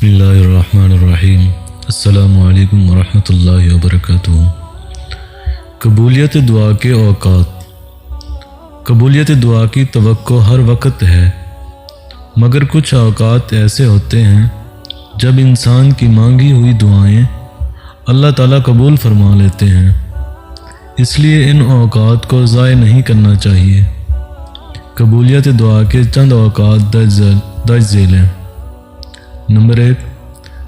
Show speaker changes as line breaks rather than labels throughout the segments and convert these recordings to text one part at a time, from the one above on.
بسم اللہ الرحمن الرحیم۔ السلام علیکم ورحمۃ اللہ وبرکاتہ۔ قبولیت دعا کے اوقات۔ قبولیت دعا کی توقع ہر وقت ہے، مگر کچھ اوقات ایسے ہوتے ہیں جب انسان کی مانگی ہوئی دعائیں اللہ تعالیٰ قبول فرما لیتے ہیں، اس لیے ان اوقات کو ضائع نہیں کرنا چاہیے۔ قبولیت دعا کے چند اوقات درج ذیل ہیں۔ نمبر 1،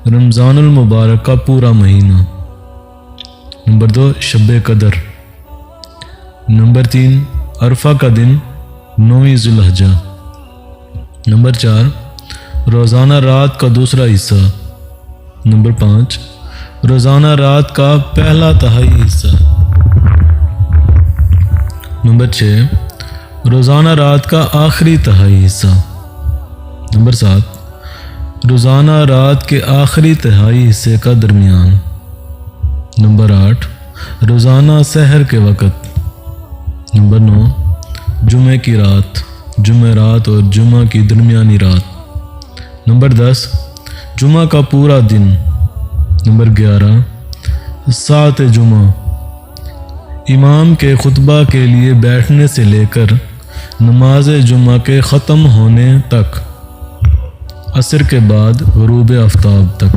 رمضان المبارک کا پورا مہینہ۔ نمبر 2، شب قدر۔ نمبر 3، عرفہ کا دن 9 ذی الحجہ۔ نمبر 4، روزانہ رات کا دوسرا حصہ۔ نمبر 5، روزانہ رات کا پہلا تہائی حصہ۔ نمبر 6، روزانہ رات کا آخری تہائی حصہ۔ نمبر 7، روزانہ رات کے آخری تہائی حصے کا درمیان۔ نمبر 8، روزانہ سحر کے وقت۔ نمبر 9، جمعہ کی رات، جمعرات اور جمعہ کی درمیانی رات۔ نمبر 10، جمعہ کا پورا دن۔ نمبر 11، ساعت جمعہ، امام کے خطبہ کے لیے بیٹھنے سے لے کر نماز جمعہ کے ختم ہونے تک، عصر کے بعد غروب آفتاب تک۔